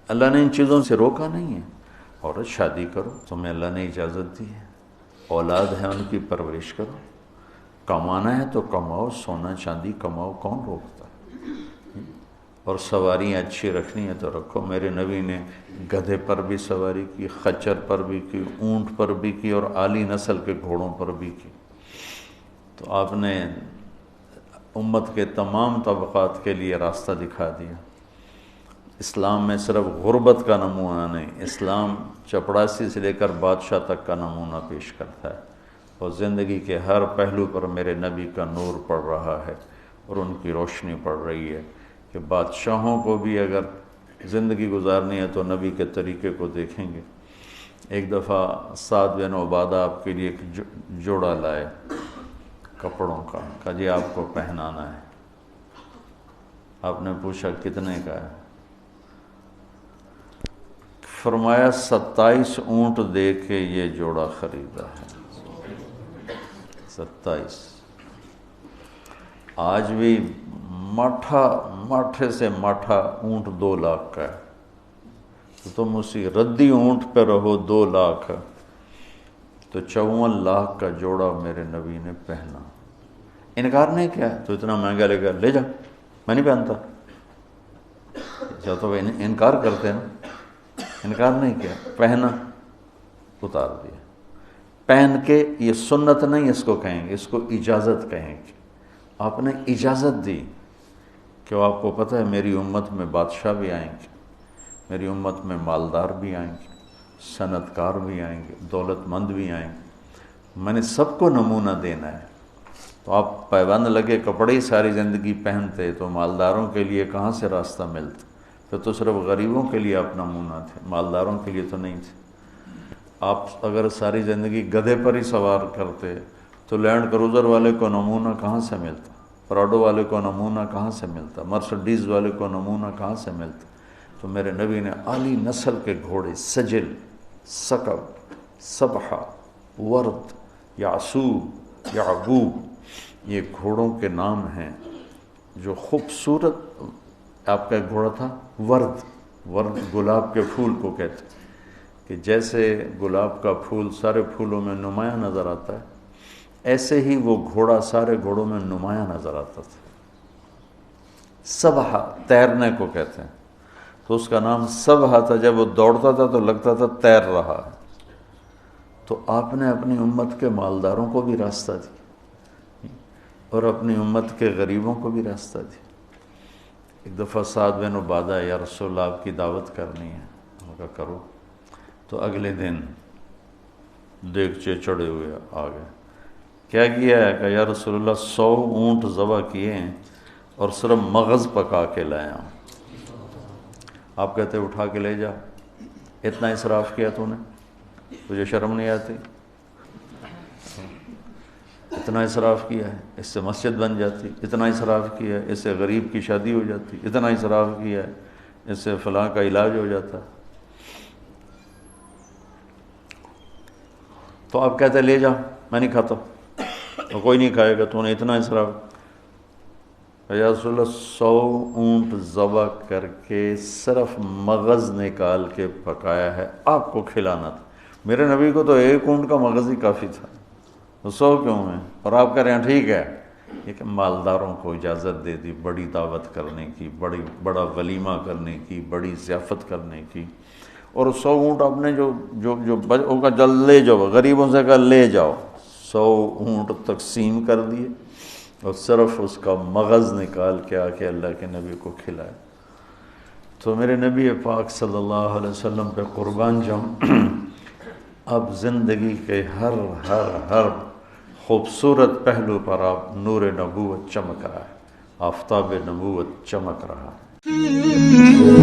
اللہ نے ان چیزوں سے روکا نہیں ہے. عورت شادی کرو، تمہیں اللہ نے اجازت دی ہے، اولاد ہے ان کی پرورش کرو، کمانا ہے تو کماؤ، سونا چاندی کماؤ، کون روکتا ہے؟ اور سواریاں اچھی رکھنی ہے تو رکھو. میرے نبی نے گدھے پر بھی سواری کی، خچر پر بھی کی، اونٹ پر بھی کی، اور اعلی نسل کے گھوڑوں پر بھی کی. تو آپ نے امت کے تمام طبقات کے لیے راستہ دکھا دیا. اسلام میں صرف غربت کا نمونہ نہیں، اسلام چپڑاسی سے لے کر بادشاہ تک کا نمونہ پیش کرتا ہے، اور زندگی کے ہر پہلو پر میرے نبی کا نور پڑ رہا ہے اور ان کی روشنی پڑ رہی ہے کہ بادشاہوں کو بھی اگر زندگی گزارنی ہے تو نبی کے طریقے کو دیکھیں گے. ایک دفعہ سعد بن عبادہ آپ کے لیے ایک جوڑا لائے کپڑوں کا، کہا جی آپ کو پہنانا ہے. آپ نے پوچھا کتنے کا ہے؟ فرمایا 27 اونٹ دے کے یہ جوڑا خریدا ہے. 27. آج بھی ماٹھے سے ماٹھا اونٹ 2 لاکھ کا ہے، تو تم اسی ردی اونٹ پہ رہو 2 لاکھ، تو 54 لاکھ کا جوڑا میرے نبی نے پہنا. انکار نہیں کیا، تو اتنا مہنگا لے گا، لے جا، میں نہیں پہنتا. تو انکار کرتے ہیں نا، انکار نہیں کیا، پہنا، اتار دیا. پہن کے یہ سنت نہیں اس کو کہیں گے، اس کو اجازت کہیں گے. آپ نے اجازت دی کہ آپ کو پتہ ہے میری امت میں بادشاہ بھی آئیں گے، میری امت میں مالدار بھی آئیں گے، صنعت کار بھی آئیں گے، دولت مند بھی آئیں گے، میں نے سب کو نمونہ دینا ہے. تو آپ پابند لگے کپڑے ہی ساری زندگی پہنتے تو مالداروں کے لیے کہاں سے راستہ ملتا؟ پھر تو صرف غریبوں کے لیے آپ نمونہ تھے، مالداروں کے لیے تو نہیں تھے. آپ اگر ساری زندگی گدھے پر ہی سوار کرتے تو لینڈ کروزر والے کو نمونہ کہاں سے ملتا؟ پراڈو والے کو نمونہ کہاں سے ملتا؟ مرسڈیز والے کو نمونہ کہاں سے ملتا؟ تو میرے نبی نے اعلی نسل کے گھوڑے، سجل، ثقب، سبحہ، ورد، یعصوب، یعقوب، یہ گھوڑوں کے نام ہیں جو خوبصورت. آپ کا ایک گھوڑا تھا ورد گلاب کے پھول کو کہتے ہیں، کہ جیسے گلاب کا پھول سارے پھولوں میں نمایاں نظر آتا ہے، ایسے ہی وہ گھوڑا سارے گھوڑوں میں نمایاں نظر آتا تھا. سبحہ تیرنے کو کہتے ہیں، تو اس کا نام سبحہ تھا. جب وہ دوڑتا تھا تو لگتا تھا تیر رہا ہے. تو آپ نے اپنی امت کے مالداروں کو بھی راستہ دیا اور اپنی امت کے غریبوں کو بھی راستہ دیا. ایک دفعہ سعد بن عبادہ، یا رسول اللہ آپ کی دعوت کرنی ہے. انہوں نے کہا کرو. تو اگلے دن دیگچے چڑھے ہوئے آ گئے. کیا کیا ہے؟ کہ یا رسول اللہ 100 اونٹ ذبح کیے ہیں اور صرف مغز پکا کے لائے ہوں. آپ کہتے اٹھا کے لے جا. اتنا اسراف کیا تو نے؟ تجھے شرم نہیں آتی؟ اتنا اسراف کیا ہے، اس سے مسجد بن جاتی. اتنا اسراف کیا ہے، اس سے غریب کی شادی ہو جاتی. اتنا اسراف کیا ہے، اس سے فلاں کا علاج ہو جاتا. تو آپ کہتے لے جا، میں نہیں کھاتا. تو کوئی نہیں کھائے گا، تو نے اتنا اسراف. یا رسول اللہ 100 اونٹ ذبح کر کے صرف مغز نکال کے پکایا ہے، آپ کو کھلانا تھا. میرے نبی کو تو 1 اونٹ کا مغز ہی کافی تھا، تو 100 کیوں ہیں؟ اور آپ کہہ رہے ہیں ٹھیک ہے. لیکن مالداروں کو اجازت دے دی بڑی دعوت کرنے کی، بڑا ولیمہ کرنے کی، بڑی ضیافت کرنے کی. اور 100 اونٹ آپ نے جو جل لے جاؤ، غریبوں سے کہا لے جاؤ. 100 اونٹ تقسیم کر دیے اور صرف اس کا مغز نکال کے آ کے اللہ کے نبی کو کھلایا. تو میرے نبی پاک صلی اللہ علیہ وسلم پہ قربان جاؤں. اب زندگی کے ہر خوبصورت پہلو پر آپ نور نبوت چمک رہا ہے، آفتاب نبوت چمک رہا ہے.